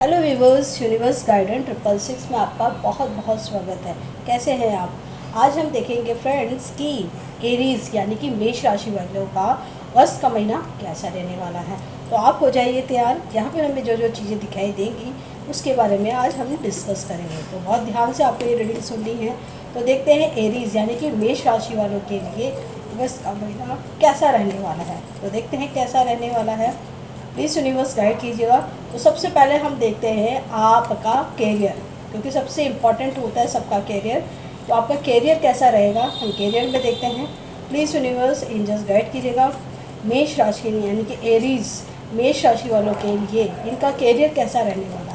Hello viewers, universe guidance 666 में आपका बहुत बहुत स्वागत है। कैसे हैं आप? आज हम देखेंगे फ्रेंड्स कि एरीज यानी कि मेष राशि वालों का अगस्त का महीना कैसा रहने वाला है। तो आप हो जाइए तैयार। यहाँ पे हमें जो जो चीज़ें दिखाई देंगी उसके बारे में आज हम डिस्कस करेंगे। तो बहुत ध्यान से आपको ये रीडिंग सुननी है। तो देखते हैं एरीज यानी कि मेष राशि वालों के लिए अगस्त का महीना कैसा रहने वाला है। तो देखते हैं कैसा रहने वाला है। प्लीज़ यूनिवर्स गाइड कीजिएगा। तो सबसे पहले हम देखते हैं आपका कैरियर, क्योंकि सबसे इम्पॉर्टेंट होता है सबका कैरियर। तो आपका कैरियर कैसा रहेगा हम कैरियर में देखते हैं। प्लीज़ यूनिवर्स एंजल्स गाइड कीजिएगा। मेष राशि यानी कि एरीज मेष राशि वालों के लिए इनका कैरियर कैसा रहने वाला है।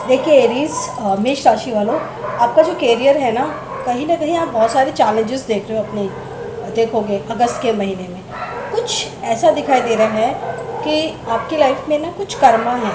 देखिए एरीज मेष राशि वालों, आपका जो कैरियर है ना कहीं आप बहुत सारे चैलेंजेस देख रहे हो अपने देखोगे अगस्त के महीने में। कुछ ऐसा दिखाई दे रहा है कि आपकी लाइफ में ना कुछ कर्मा है।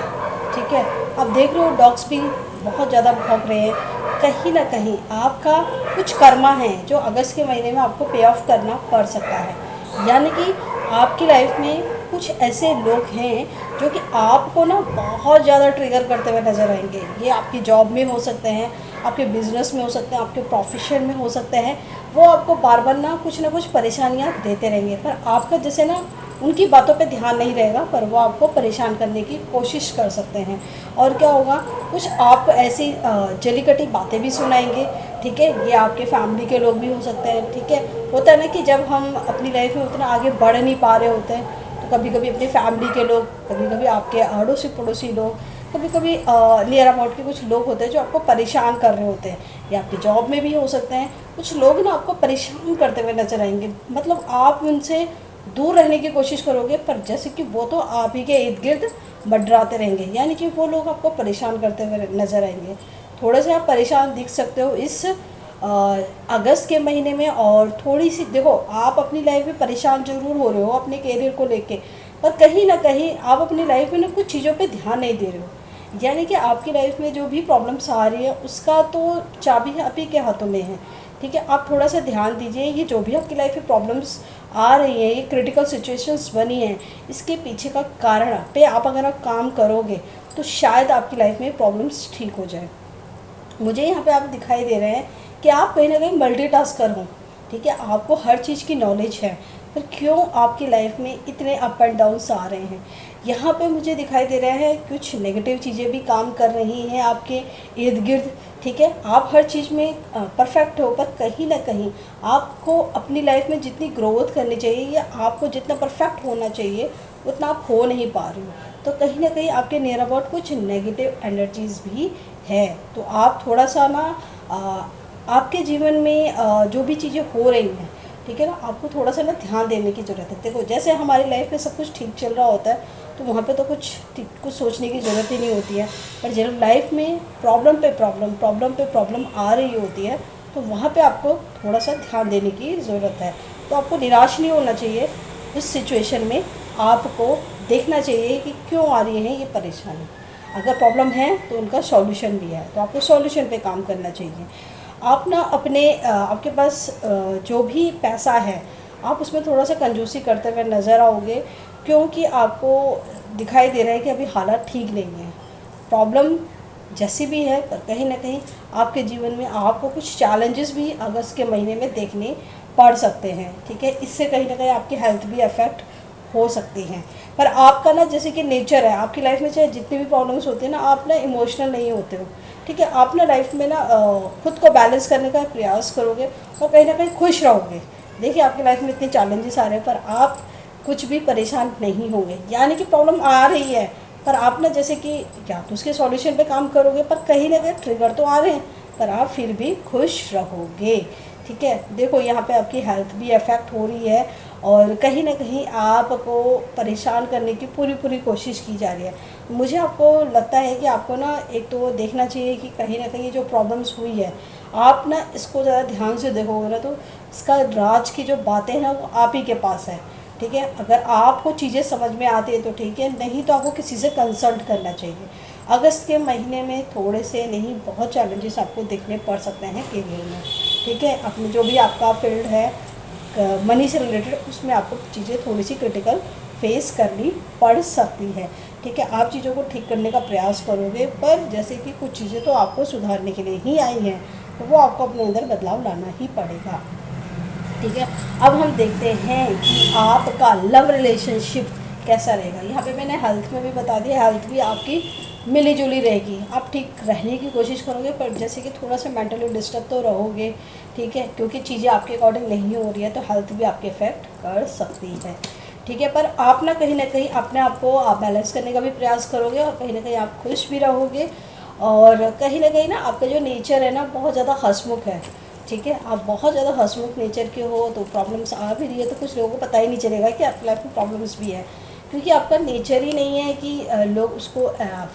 ठीक है, आप देख रहे हो डॉग्स भी बहुत ज़्यादा भौंक रहे हैं। कहीं ना कहीं आपका कुछ कर्मा है जो अगस्त के महीने में आपको पे ऑफ करना पड़ सकता है। यानी कि आपकी लाइफ में कुछ ऐसे लोग हैं जो कि आपको ना बहुत ज़्यादा ट्रिगर करते हुए नज़र आएंगे। ये आपकी जॉब में हो सकते हैं, आपके बिजनेस में हो सकते हैं, आपके प्रोफेशन में हो सकते हैं। वो आपको बार बार ना कुछ परेशानियां देते रहेंगे, पर आपका जैसे ना उनकी बातों पे ध्यान नहीं रहेगा, पर वो आपको परेशान करने की कोशिश कर सकते हैं। और क्या होगा, कुछ आपको ऐसी जलीकटी बातें भी सुनाएंगे। ठीक है, ये आपके फैमिली के लोग भी हो सकते हैं। ठीक है, होता है ना कि जब हम अपनी लाइफ में उतना आगे बढ़ नहीं पा रहे होते हैं तो कभी कभी अपनी फैमिली के लोग, कभी कभी आपके अड़ोसी पड़ोसी लोग, कभी कभी नियर अबाउट के कुछ लोग होते हैं जो आपको परेशान कर रहे होते हैं। या आपकी जॉब में भी हो सकते हैं। कुछ लोग ना आपको परेशान करते हुए नजर आएंगे, मतलब आप उनसे दूर रहने की कोशिश करोगे, पर जैसे कि वो तो आप ही के इर्द गिर्द मंडराते रहेंगे। यानी कि वो लोग आपको परेशान करते हुए नजर आएंगे। थोड़े से आप परेशान दिख सकते हो इस अगस्त के महीने में। और थोड़ी सी देखो, आप अपनी लाइफ में परेशान जरूर हो रहे हो अपने कैरियर को लेके, पर कहीं ना कहीं आप अपनी लाइफ में ना कुछ चीज़ों पे ध्यान नहीं दे रहे हो। यानी कि आपकी लाइफ में जो भी प्रॉब्लम्स आ रही है उसका तो चाबी आप ही के हाथों में है। ठीक है, आप थोड़ा सा ध्यान दीजिए। ये जो भी आपकी लाइफ में प्रॉब्लम्स आ रही हैं, ये क्रिटिकल सिचुएशंस बनी हैं, इसके पीछे का कारण पे आप अगर आप काम करोगे तो शायद आपकी लाइफ में प्रॉब्लम्स ठीक हो जाए। मुझे यहाँ पे आप दिखाई दे रहे हैं कि आप कहीं ना कहीं मल्टीटास्कर हो। ठीक है, आपको हर चीज़ की नॉलेज है, पर क्यों आपकी लाइफ में इतने अप एंड डाउन्स आ रहे हैं। यहाँ पे मुझे दिखाई दे रहा है कुछ नेगेटिव चीज़ें भी काम कर रही हैं आपके इर्द गिर्द। ठीक है, आप हर चीज़ में परफेक्ट हो, पर कहीं ना कहीं आपको अपनी लाइफ में जितनी ग्रोथ करनी चाहिए या आपको जितना परफेक्ट होना चाहिए उतना आप हो नहीं पा रहे हो। तो कहीं ना कहीं आपके नियर अबाउट कुछ नेगेटिव एनर्जीज भी है। तो आप थोड़ा सा ना आपके जीवन में जो भी चीज़ें हो रही हैं, ठीक है ना, आपको थोड़ा सा ना ध्यान देने की ज़रूरत है। देखो, जैसे हमारी लाइफ में सब कुछ ठीक चल रहा होता है तो वहाँ पे तो कुछ सोचने की ज़रूरत ही नहीं होती है। पर जब लाइफ में प्रॉब्लम पे प्रॉब्लम आ रही होती है तो वहाँ पे आपको थोड़ा सा ध्यान देने की ज़रूरत है। तो आपको निराश नहीं होना चाहिए उस सिचुएशन में। आपको देखना चाहिए कि क्यों आ रही है ये परेशानी। अगर प्रॉब्लम है तो उनका सॉल्यूशन भी है, तो आपको सॉल्यूशन पे काम करना चाहिए। आप ना अपने आपके पास जो भी पैसा है आप उसमें थोड़ा सा कंजूसी करते हुए नज़र आओगे, क्योंकि आपको दिखाई दे रहा है कि अभी हालात ठीक नहीं है। प्रॉब्लम जैसी भी है, पर कहीं ना कहीं आपके जीवन में आपको कुछ चैलेंजेस भी अगस्त के महीने में देखने पड़ सकते हैं। ठीक है, इससे कहीं ना कहीं आपकी हेल्थ भी अफेक्ट हो सकती हैं। पर आपका ना जैसे कि नेचर है, आपकी लाइफ में चाहे जितनी भी प्रॉब्लम्स होती है ना, आप ना इमोशनल नहीं होते हो। ठीक है, आप ना लाइफ में ना खुद को बैलेंस करने का प्रयास करोगे और कहीं ना कहीं खुश रहोगे। देखिए, आपकी लाइफ में इतने चैलेंजेस आ रहे हैं पर आप कुछ भी परेशान नहीं होंगे। यानी कि प्रॉब्लम आ रही है पर आप ना जैसे कि या तो उसके सॉल्यूशन पे काम करोगे, पर कहीं ना कहीं ट्रिगर तो आ रहे हैं पर आप फिर भी खुश रहोगे। ठीक है, देखो यहाँ पे आपकी हेल्थ भी अफेक्ट हो रही है और कहीं ना कहीं आपको परेशान करने की पूरी कोशिश की जा रही है। मुझे आपको लगता है कि आपको ना एक तो देखना चाहिए कि कहीं ना कहीं जो प्रॉब्लम्स हुई है आप ना इसको ज़रा ध्यान से देखोगे ना तो इसका राज की जो बातें हैं वो आप ही के पास है, ठीक है। अगर आपको चीज़ें समझ में आती है तो ठीक है, नहीं तो आपको किसी से कंसल्ट करना चाहिए। अगस्त के महीने में थोड़े से नहीं, बहुत चैलेंजेस आपको देखने पड़ सकते हैं करियर में, ठीक है। अपने जो भी आपका फील्ड है मनी से रिलेटेड, उसमें आपको चीज़ें थोड़ी सी क्रिटिकल फेस करनी पड़ सकती है, ठीक है। आप चीज़ों को ठीक करने का प्रयास करोगे, पर जैसे कि कुछ चीज़ें तो आपको सुधारने के लिए ही आई हैं, तो वो आपको अपने अंदर बदलाव लाना ही पड़ेगा, ठीक है। अब हम देखते हैं कि आपका लव रिलेशनशिप कैसा रहेगा। यहाँ पे मैंने हेल्थ में भी बता दिया, हेल्थ भी आपकी मिली जुली रहेगी, आप ठीक रहने की कोशिश करोगे, पर जैसे कि थोड़ा सा मेंटली डिस्टर्ब तो रहोगे, ठीक है, क्योंकि चीज़ें आपके अकॉर्डिंग नहीं हो रही है, तो हेल्थ भी आपके इफेक्ट कर सकती है, ठीक है। पर आप ना कहीं अपने आप को आप बैलेंस करने का भी प्रयास करोगे, और कहीं ना कहीं आप खुश भी रहोगे, और कहीं ना आपका जो नेचर है ना बहुत ज़्यादा हंसमुख है, ठीक है। आप बहुत ज़्यादा हंसमुख नेचर के हो, तो प्रॉब्लम्स आ भी रही है तो कुछ लोगों को पता ही नहीं चलेगा कि आपकी लाइफ में प्रॉब्लम्स भी है, क्योंकि आपका नेचर ही नहीं है कि लोग उसको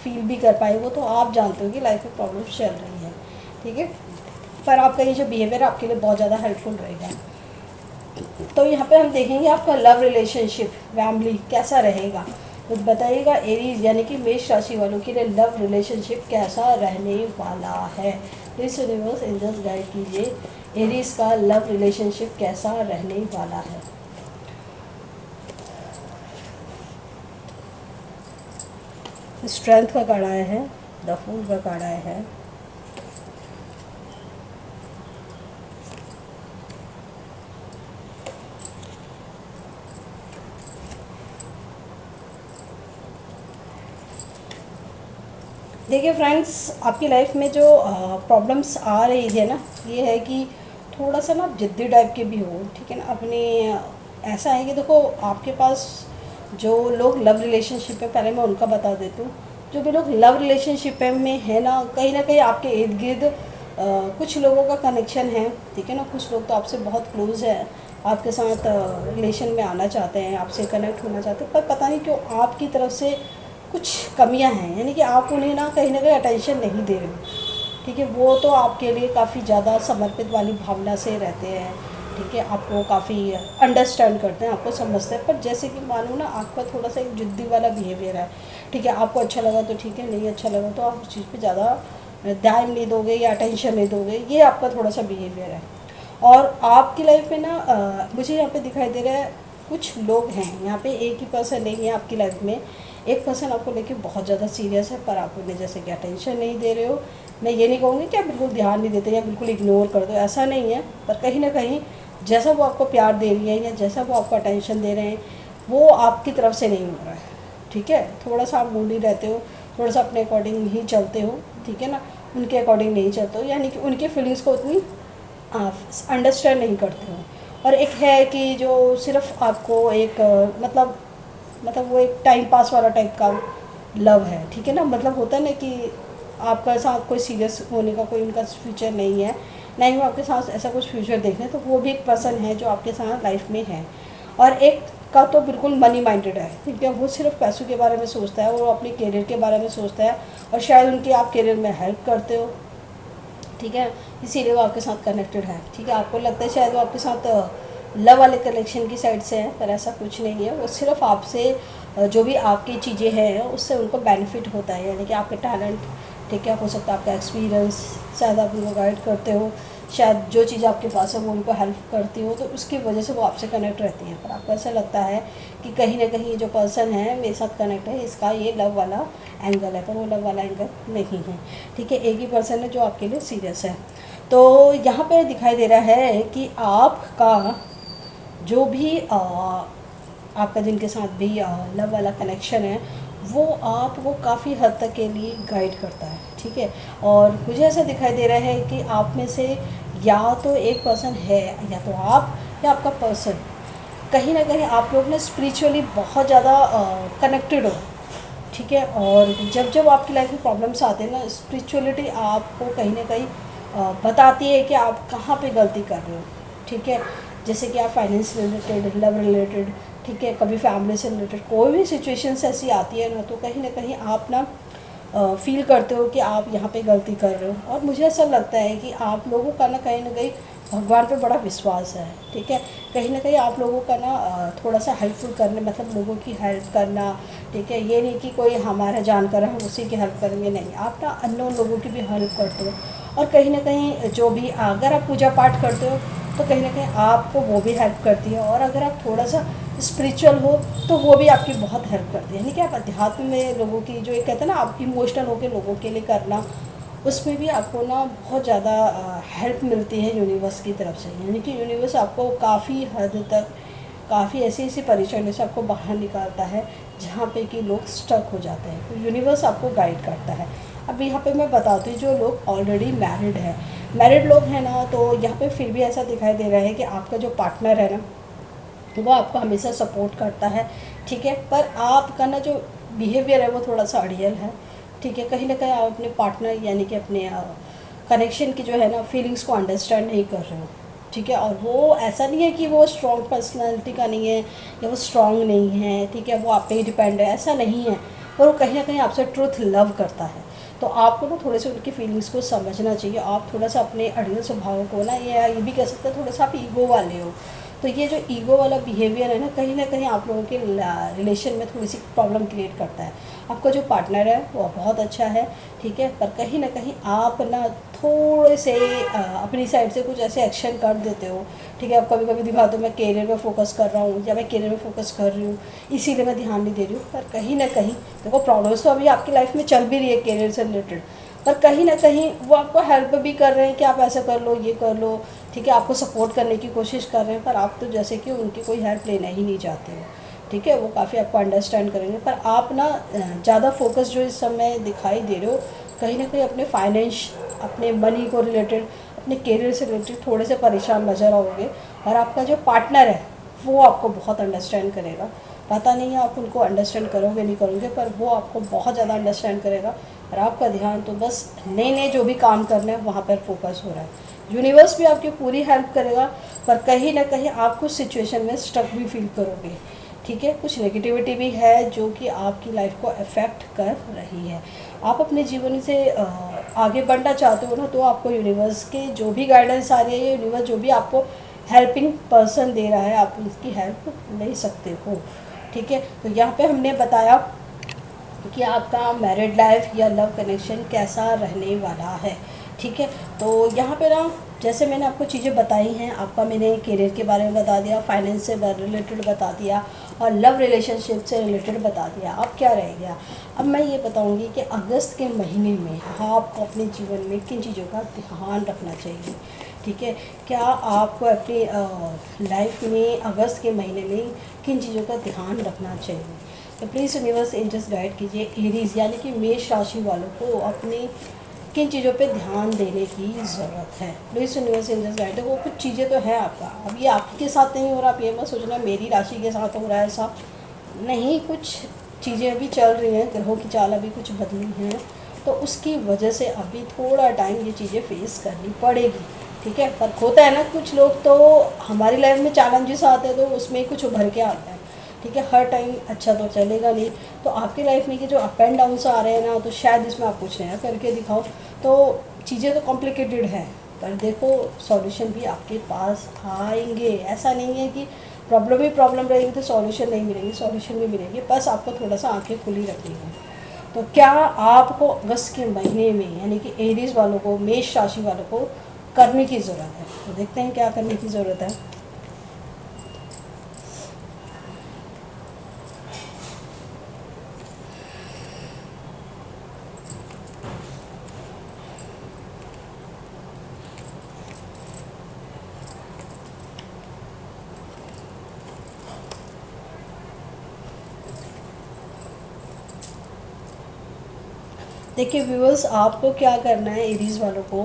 फील भी कर पाए, वो तो आप जानते हो कि लाइफ में प्रॉब्लम्स चल रही है, ठीक है। पर आपका ये जो बिहेवियर आपके लिए बहुत ज़्यादा हेल्पफुल रहेगा। तो यहाँ पे हम देखेंगे आपका लव रिलेशनशिप फैमिली कैसा रहेगा, तो बताइएगा एरीज यानी कि मेष राशि वालों के लिए लव रिलेशनशिप कैसा रहने वाला है। इस यूनिवर्स एंजल्स गाइड कीजिए, एरीज का लव रिलेशनशिप कैसा रहने वाला है। स्ट्रेंथ का कार्ड आया है, द फूल का कार्ड आया है, देखिए फ्रेंड्स, आपकी लाइफ में जो प्रॉब्लम्स आ रही है ना, ये है कि थोड़ा सा ना जिद्दी टाइप के भी हो, ठीक है ना। अपने ऐसा है कि देखो आपके पास जो लोग लव रिलेशनशिप है, पहले मैं उनका बता देती हूँ। जो भी लोग लव रिलेशनशिप में है ना कहीं आपके इर्द गिर्द कुछ लोगों का कनेक्शन है, ठीक है ना। कुछ लोग तो आपसे बहुत क्लोज है, आपके साथ रिलेशन में आना चाहते हैं, आपसे कनेक्ट होना चाहते हैं, पर पता नहीं क्यों आपकी तरफ से कुछ कमियां हैं, यानी कि आप उन्हें ना कहीं अटेंशन नहीं दे रहे हो, ठीक है। वो तो आपके लिए काफ़ी ज़्यादा समर्पित वाली भावना से रहते हैं, ठीक है। आपको काफ़ी अंडरस्टैंड करते हैं, आपको समझते हैं, पर जैसे कि मानो ना आपका थोड़ा सा एक जिद्दी वाला बिहेवियर है, ठीक है। आपको अच्छा लगा तो ठीक है, नहीं अच्छा लगा तो आप उस चीज़ पे ज़्यादा ध्यान नहीं दोगे या अटेंशन नहीं दोगे, ये आपका थोड़ा सा बिहेवियर है। और आपकी लाइफ में ना मुझे यहाँ पे दिखाई दे रहा है कुछ लोग हैं, यहाँ पे एक ही पर्सन नहीं है आपकी लाइफ में, एक पर्सन आपको लेके बहुत ज़्यादा सीरियस है, पर आप उन्हें जैसे कि अटेंशन नहीं दे रहे हो। मैं ये नहीं कहूँगी कि आप बिल्कुल ध्यान नहीं देते या बिल्कुल इग्नोर कर दो, ऐसा नहीं है, पर कहीं ना कहीं जैसा वो आपको प्यार दे रही है या जैसा वो आपको अटेंशन दे रहे हैं, वो आपकी तरफ से नहीं हो रहा है, ठीक है। थोड़ा सा आप मूडी रहते हो, थोड़ा सा अपने अकॉर्डिंग ही चलते हो, ठीक है ना, उनके अकॉर्डिंग नहीं चलते हो, यानी कि उनके फीलिंग्स को उतनी अंडरस्टैंड नहीं करते हो। और एक है कि जो सिर्फ आपको एक मतलब वो एक टाइम पास वाला टाइप का लव है, ठीक है ना। मतलब होता है ना कि आपका साथ कोई सीरियस होने का कोई उनका फ्यूचर नहीं है, ना ही वो आपके साथ ऐसा कुछ फ्यूचर देख रहे हैं, तो वो भी एक पर्सन है जो आपके साथ लाइफ में है। और एक का तो बिल्कुल मनी माइंडेड है, ठीक है। वो सिर्फ पैसों के बारे में सोचता है, वो अपने करियर के बारे में सोचता है, और शायद उनके आप करियर में हेल्प करते हो, ठीक है, इसीलिए वो आपके साथ कनेक्टेड है, ठीक है। आपको लगता है शायद वो आपके साथ लव वाले कनेक्शन की साइड से है, पर ऐसा कुछ नहीं है। वो सिर्फ आपसे जो भी आपकी चीज़ें हैं उससे उनको बेनिफिट होता है, यानी कि आपके टैलेंट, ठीक है, हो सकता है आपका एक्सपीरियंस, शायद आप उनको गाइड करते हो, शायद जो चीज़ आपके पास है वो उनको हेल्प करती हो, तो उसकी वजह से वो आपसे कनेक्ट रहती हैं। पर आपको ऐसा लगता है कि कहीं ना कहीं ये जो पर्सन है मेरे साथ कनेक्ट है, इसका ये लव वाला एंगल है, पर वो लव वाला एंगल नहीं है, ठीक है। एक ही पर्सन है जो आपके लिए सीरियस है। तो यहाँ पे दिखाई दे रहा है कि आपका जो भी आपका जिनके साथ भी लव वाला कनेक्शन है, वो आपको काफ़ी हद तक के लिए गाइड करता है, ठीक है। और मुझे ऐसा दिखाई दे रहा है कि आप में से या तो एक पर्सन है, या तो आप या आपका पर्सन, कहीं ना कहीं आप लोग ना स्पिरिचुअली बहुत ज़्यादा कनेक्टेड हो, ठीक है। और जब जब आपकी लाइफ में प्रॉब्लम्स आते हैं ना, स्पिरिचुअलिटी आपको कहीं ना कहीं बताती है कि आप कहाँ पे गलती कर रहे हो, ठीक है। जैसे कि आप फाइनेंस रिलेटेड, लव रिलेटेड, ठीक है, कभी फैमिली से रिलेटेड कोई भी सिचुएशंस ऐसी आती है ना, तो कहीं ना कहीं आप ना फील करते हो कि आप यहाँ पे गलती कर रहे हो। और मुझे ऐसा लगता है कि आप लोगों का ना कहीं भगवान पे बड़ा विश्वास है, ठीक है। कहीं ना कहीं आप लोगों का ना थोड़ा सा हेल्पफुल करने, मतलब लोगों की हेल्प करना, ठीक है। ये नहीं कि कोई हमारा जानकर हम उसी की हेल्प करेंगे, नहीं, आप ना अननोन लोगों की भी हेल्प करते हो। और कहीं ना कहीं जो भी, अगर आप पूजा पाठ करते हो तो कहीं ना कहीं आपको वो भी हेल्प करती है। और अगर आप थोड़ा सा स्पिरिचुअल हो तो वो भी आपकी बहुत हेल्प करती है। यानी कि आप अध्यात्म में लोगों की, जो एक कहते हैं ना आप इमोशनल होकर लोगों के लिए करना, उसमें भी आपको ना बहुत ज़्यादा हेल्प मिलती है यूनिवर्स की तरफ से। यानी कि यूनिवर्स आपको काफ़ी हद तक, काफ़ी ऐसी ऐसी परेशानियों से आपको बाहर निकालता है जहाँ पे कि लोग स्टक हो जाते हैं। तो यूनिवर्स आपको गाइड करता है। अब यहाँ पे मैं बताती हूँ, जो लोग ऑलरेडी मैरिड हैं, मैरिड लोग हैं ना, तो यहाँ पे फिर भी ऐसा दिखाई दे रहा है कि आपका जो पार्टनर है ना, वो आपको हमेशा सपोर्ट करता है, ठीक है। पर आपका ना जो बिहेवियर है वो थोड़ा सा अड़ियल है, ठीक है। कहीं ना कहीं आप अपने पार्टनर यानी कि अपने कनेक्शन की जो है ना फीलिंग्स को अंडरस्टैंड नहीं कर रहे हो, ठीक है। और वो ऐसा नहीं है कि वो स्ट्रॉन्ग पर्सनालिटी का नहीं है या वो स्ट्रॉन्ग नहीं है, ठीक है, वो आप पे ही डिपेंड है, ऐसा नहीं है। पर वो कहीं ना कहीं आपसे ट्रुथ लव करता है। तो आपको ना थोड़े से उनकी फीलिंग्स को समझना चाहिए। आप थोड़ा सा अपने अड़ियल स्वभाव को ना, ये भी कह सकते हैं थोड़ा सा आप ईगो वाले हो। तो ये जो ईगो वाला बिहेवियर है ना कहीं आप लोगों के रिलेशन में थोड़ी सी प्रॉब्लम क्रिएट करता है। आपका जो पार्टनर है वो बहुत अच्छा है, ठीक है, पर कहीं ना कहीं आप ना थोड़े से अपनी साइड से कुछ ऐसे एक्शन कर देते हो, ठीक है। आप कभी कभी दिखाते हो मैं कैरियर में फोकस कर रहा हूँ या मैं कैरियर में फोकस कर रही हूँ, इसीलिए मैं ध्यान नहीं दे रही हूँ। पर कहीं ना कहीं देखो, प्रॉब्लम्स तो अभी आपकी लाइफ में चल भी रही है कैरियर से रिलेटेड, पर कहीं ना कहीं वो आपको हेल्प भी कर रहे हैं कि आप ऐसा कर लो, ये कर लो, ठीक है, आपको सपोर्ट करने की कोशिश कर रहे हैं। पर आप तो जैसे कि उनकी कोई हेल्प लेना ही नहीं चाहते हो, ठीक है। वो काफ़ी आपको अंडरस्टैंड करेंगे, पर आप ना ज़्यादा फोकस जो इस समय दिखाई दे रहे हो कहीं ना कहीं अपने फाइनेंस, अपने मनी को रिलेटेड, अपने कैरियर से रिलेटेड थोड़े से परेशान नज़र आओगे। और आपका जो पार्टनर है वो आपको बहुत अंडरस्टैंड करेगा। पता नहीं है आप उनको अंडरस्टैंड करोगे नहीं करोगे, पर वो आपको बहुत ज़्यादा अंडरस्टैंड करेगा। और आपका ध्यान तो बस नए नए जो भी काम करना है वहाँ पर फोकस हो रहा है। यूनिवर्स भी आपकी पूरी हेल्प करेगा, पर कहीं ना कहीं आप कुछ सिचुएशन में स्टक भी फील करोगे, ठीक है। कुछ नेगेटिविटी भी है जो कि आपकी लाइफ को अफेक्ट कर रही है। आप अपने जीवन से आगे बढ़ना चाहते हो ना, तो आपको यूनिवर्स के जो भी गाइडेंस आ रही है, यूनिवर्स जो भी आपको हेल्पिंग पर्सन दे रहा है, आप उसकी हेल्प ले सकते हो, ठीक है। तो यहाँ पे हमने बताया कि आपका मैरिड लाइफ या लव कनेक्शन कैसा रहने वाला है, ठीक है। तो यहाँ पे ना जैसे मैंने आपको चीज़ें बताई हैं, आपका मैंने करियर के बारे में बता दिया, फाइनेंस से रिलेटेड बता दिया, और लव रिलेशनशिप से रिलेटेड बता दिया। अब क्या रह गया? अब मैं ये बताऊँगी कि अगस्त के महीने में आपको अपने जीवन में किन चीज़ों का ध्यान रखना चाहिए, ठीक है। क्या आपको अपनी लाइफ में अगस्त के महीने में किन चीज़ों का ध्यान रखना चाहिए? तो प्लीज़ यूनिवर्स एंजल्स गाइड कीजिए एरीज यानी कि मेष राशि वालों को अपनी किन चीज़ों पे ध्यान देने की ज़रूरत है। Please universe angels guide. देखो कुछ चीज़ें तो हैं आपका, अब ये आपके साथ नहीं हो रहा, आप ये मत सोचना मेरी राशि के साथ हो रहा है ऐसा नहीं। कुछ चीज़ें अभी चल रही हैं, ग्रहों की चाल अभी कुछ बदली हैं, तो उसकी वजह से अभी थोड़ा टाइम ये चीज़ें फेस करनी पड़ेगी, ठीक है। पर होता है ना, कुछ लोग तो हमारी लाइफ में चैलेंजेस आते हैं तो उसमें कुछ उभर के आता है, ठीक है। हर टाइम अच्छा तो चलेगा नहीं। तो आपकी लाइफ में कि जो अप एंड डाउन्स आ रहे हैं ना, तो शायद इसमें आप कुछ नया करके दिखाओ। तो चीज़ें तो कॉम्प्लिकेटेड हैं, पर देखो सॉल्यूशन भी आपके पास आएंगे। ऐसा नहीं है कि प्रॉब्लम ही प्रॉब्लम रहेगी तो सॉल्यूशन नहीं मिलेंगे, सॉल्यूशन भी मिलेंगे, बस आपको थोड़ा सा आंखें खुली रखनी है। तो क्या आपको अगस्त के महीने में यानी कि एरीज वालों को, मेष राशि वालों को करने की ज़रूरत है? तो देखते हैं क्या करने की ज़रूरत है। देखिए व्यूअर्स, आपको क्या करना है एरीज़ वालों को,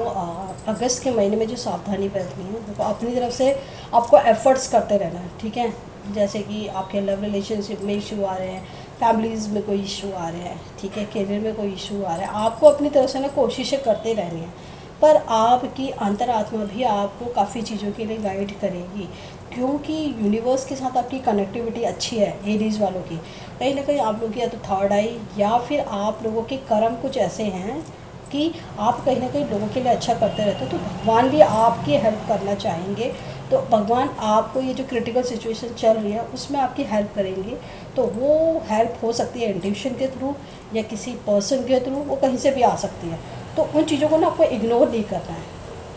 अगस्त के महीने में जो सावधानी बरतनी है, देखो अपनी तरफ से आपको एफर्ट्स करते रहना है, ठीक है। जैसे कि आपके लव रिलेशनशिप में इशू आ रहे हैं, फैमिलीज़ में कोई इशू आ रहे हैं, ठीक है, करियर में कोई इशू आ रहा है, आपको अपनी तरफ से ना कोशिशें करते रहनी है। पर आपकी अंतरात्मा भी आपको काफ़ी चीज़ों के लिए गाइड करेगी, क्योंकि यूनिवर्स के साथ आपकी कनेक्टिविटी अच्छी है एरीज वालों की, कहीं ना कहीं आप लोगों की या तो थर्ड आई या फिर आप लोगों के कर्म कुछ ऐसे हैं कि आप कहीं ना कहीं लोगों के लिए अच्छा करते रहते हो, तो भगवान भी आपकी हेल्प करना चाहेंगे। तो भगवान आपको ये जो क्रिटिकल सिचुएशन चल रही है उसमें आपकी हेल्प करेंगे। तो वो हेल्प हो सकती है इंट्यूशन के थ्रू या किसी पर्सन के थ्रू, वो कहीं से भी आ सकती है। तो उन चीज़ों को ना आपको इग्नोर नहीं करना है,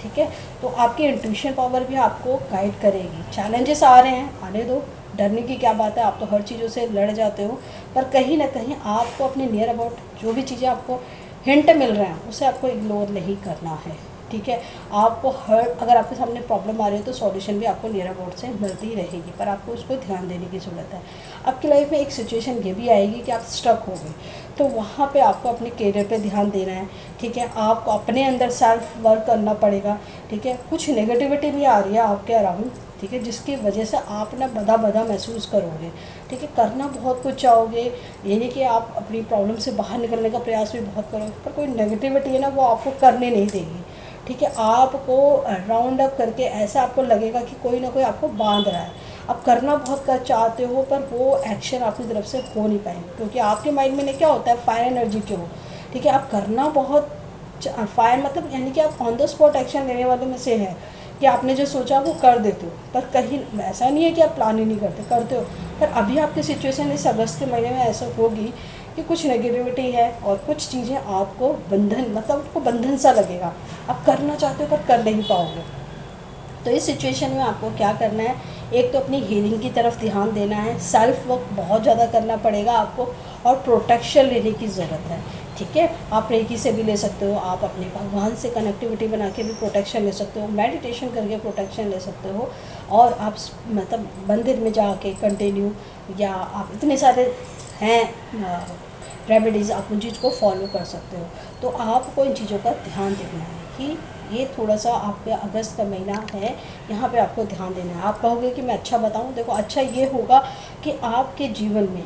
ठीक है। तो आपकी इंट्यूशन पावर भी आपको गाइड करेगी। चैलेंजेस आ रहे हैं, आने दो, डरने की क्या बात है, आप तो हर चीज़ों से लड़ जाते हो। पर कहीं ना कहीं आपको अपने नियर अबाउट जो भी चीज़ें आपको हिंट मिल रहे हैं उसे आपको इग्नोर नहीं करना है, ठीक है। आपको हर अगर आपके सामने प्रॉब्लम आ रही है तो सॉल्यूशन भी आपको नियर अबाउट से मिलती रहेगी, पर आपको उसको ध्यान देने की ज़रूरत है। आपकी लाइफ में एक सिचुएशन ये भी आएगी कि आप स्टक हो गए, तो वहाँ पे आपको अपने करियर पे ध्यान देना है, ठीक है। आपको अपने अंदर सेल्फ वर्क करना पड़ेगा, ठीक है। कुछ नेगेटिविटी भी आ रही है आपके अराउंड, ठीक है, जिसकी वजह से आप ना बदा बदा महसूस करोगे, ठीक है। करना बहुत कुछ चाहोगे, ये नहीं कि आप अपनी प्रॉब्लम से बाहर निकलने का प्रयास भी बहुत करोगे, पर कोई नेगेटिविटी है ना वो आपको करने नहीं देगी, ठीक है। आपको राउंड अप करके ऐसा आपको लगेगा कि कोई ना कोई आपको बांध रहा है। आप करना बहुत कर चाहते हो पर वो एक्शन आपकी तरफ से हो नहीं पाएंगे, क्योंकि आपके माइंड में क्या होता है, फायर एनर्जी के हो, ठीक है। आप करना बहुत फायर मतलब यानी कि आप ऑन द स्पॉट एक्शन लेने वाले में से है कि आपने जो सोचा वो कर देते हो, पर कहीं ऐसा नहीं है कि आप प्लान ही नहीं करते हो। पर अभी आपकी सिचुएशन इस अगस्त के महीने में ऐसा होगी कि कुछ नेगेटिविटी है और कुछ चीज़ें आपको बंधन मतलब आपको बंधन सा लगेगा, आप करना चाहते हो पर कर नहीं पाओगे। तो इस सिचुएशन में आपको क्या करना है, एक तो अपनी हीलिंग की तरफ ध्यान देना है, सेल्फ वर्क बहुत ज़्यादा करना पड़ेगा आपको, और प्रोटेक्शन लेने की ज़रूरत है, ठीक है। आप रेकी से भी ले सकते हो, आप अपने भगवान से कनेक्टिविटी बना के भी प्रोटेक्शन ले सकते हो, मेडिटेशन करके प्रोटेक्शन ले सकते हो, और आप मतलब मंदिर में जाके कंटिन्यू, या आप इतने सारे हैं रेमेडीज़, आप उन चीज़ को फॉलो कर सकते हो। तो आपको इन चीज़ों का ध्यान देना है कि ये थोड़ा सा आपके अगस्त का महीना है, यहाँ पे आपको ध्यान देना है। आप कहोगे कि मैं अच्छा बताऊँ, देखो अच्छा ये होगा कि आपके जीवन में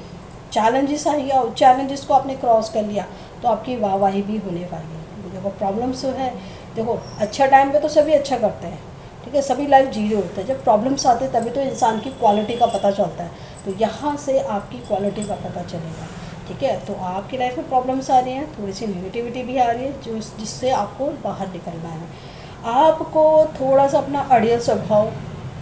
चैलेंजेस आई या चैलेंजेस को आपने क्रॉस कर लिया तो आपकी वाहवाही भी होने वाली है। देखो प्रॉब्लम्स जो है, देखो अच्छा टाइम पे तो सभी अच्छा करते हैं, ठीक है, सभी लाइफ जीरो होते हैं। जब प्रॉब्लम्स आते हैं तभी तो इंसान की क्वालिटी का पता चलता है, तो यहाँ से आपकी क्वालिटी का पता चलेगा, ठीक है। तो आपकी लाइफ में प्रॉब्लम्स आ रही हैं, थोड़ी सी नेगेटिविटी भी आ रही है जो जिससे आपको बाहर निकलना है। आपको थोड़ा सा अपना अड़ियल स्वभाव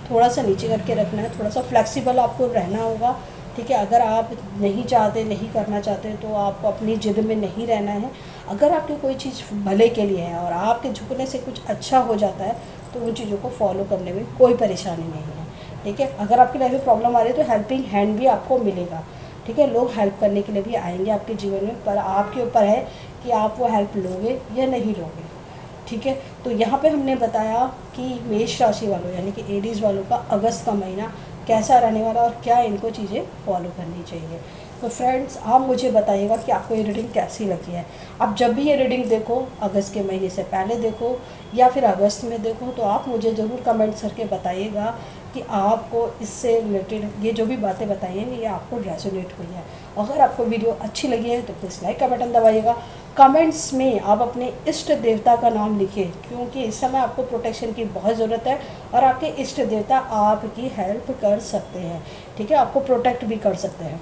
थोड़ा सा नीचे करके रखना है, थोड़ा सा फ्लेक्सिबल आपको रहना होगा, ठीक है। अगर आप नहीं चाहते, नहीं करना चाहते तो आपको अपनी जिद में नहीं रहना है। अगर आपकी कोई चीज़ भले के लिए है और आपके झुकने से कुछ अच्छा हो जाता है तो उन चीज़ों को फॉलो करने में कोई परेशानी नहीं है, ठीक है। अगर आपकी लाइफ में प्रॉब्लम आ रही है तो हेल्पिंग हैंड भी आपको मिलेगा, ठीक है। लोग हेल्प करने के लिए भी आएंगे आपके जीवन में, पर आपके ऊपर है कि आप वो हेल्प लोगे या नहीं लोगे, ठीक है। तो यहाँ पे हमने बताया कि मेष राशि वालों यानी कि एरीज वालों का अगस्त का महीना कैसा रहने वाला और क्या इनको चीज़ें फॉलो करनी चाहिए। तो फ्रेंड्स आप मुझे बताइएगा कि आपको ये रीडिंग कैसी लगी है। आप जब भी ये रीडिंग देखो, अगस्त के महीने से पहले देखो या फिर अगस्त में देखो, तो आप मुझे ज़रूर कमेंट्स करके बताइएगा कि आपको इससे रिलेटेड ये जो भी बातें बताई हैं ये आपको रेजोनेट हुई है। अगर आपको वीडियो अच्छी लगी है तो प्लीज़ लाइक का बटन दबाइएगा। कमेंट्स में आप अपने इष्ट देवता का नाम लिखिए, क्योंकि इस समय आपको प्रोटेक्शन की बहुत ज़रूरत है और आपके इष्ट देवता आपकी हेल्प कर सकते हैं, ठीक है, आपको प्रोटेक्ट भी कर सकते हैं।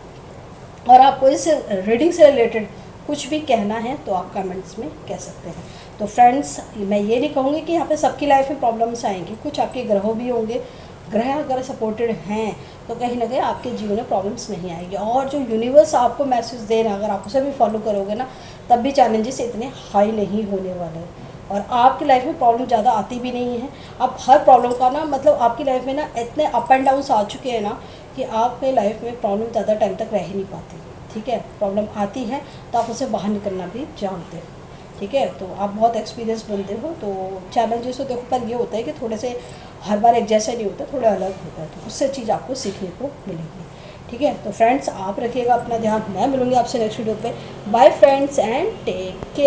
और आपको इस रीडिंग से रिलेटेड कुछ भी कहना है तो आप कमेंट्स में कह सकते हैं। तो फ्रेंड्स मैं ये नहीं कहूँगी कि यहाँ पे सबकी लाइफ में प्रॉब्लम्स आएंगी, कुछ आपके ग्रहों भी होंगे, ग्रह अगर सपोर्टेड हैं तो कहीं ना कहीं आपके जीवन में प्रॉब्लम्स नहीं आएंगी। और जो यूनिवर्स आपको मैसेज दे रहा है अगर आप उसे भी फॉलो करोगे ना तब भी चैलेंजेस इतने हाई नहीं होने वाले, और आपकी लाइफ में प्रॉब्लम ज़्यादा आती भी नहीं है। आप हर प्रॉब्लम का ना मतलब आपकी लाइफ में ना इतने अप एंड डाउन्स आ चुके हैं ना कि आपके लाइफ में प्रॉब्लम ज़्यादा टाइम तक रह ही नहीं पाती, ठीक है। प्रॉब्लम आती है तो आप उससे बाहर निकलना भी जानते हो, ठीक है। तो आप बहुत एक्सपीरियंस बनते हो। तो चैलेंजेस तो देखो पर ये होता है कि थोड़े से हर बार एक जैसा नहीं होता, थोड़ा अलग होता है, तो उससे चीज़ आपको सीखने को मिलेगी, ठीक है। तो फ्रेंड्स आप रखिएगा अपना ध्यान, मैं मिलूँगी आपसे नेक्स्ट वीडियो पे। Bye friends and take care.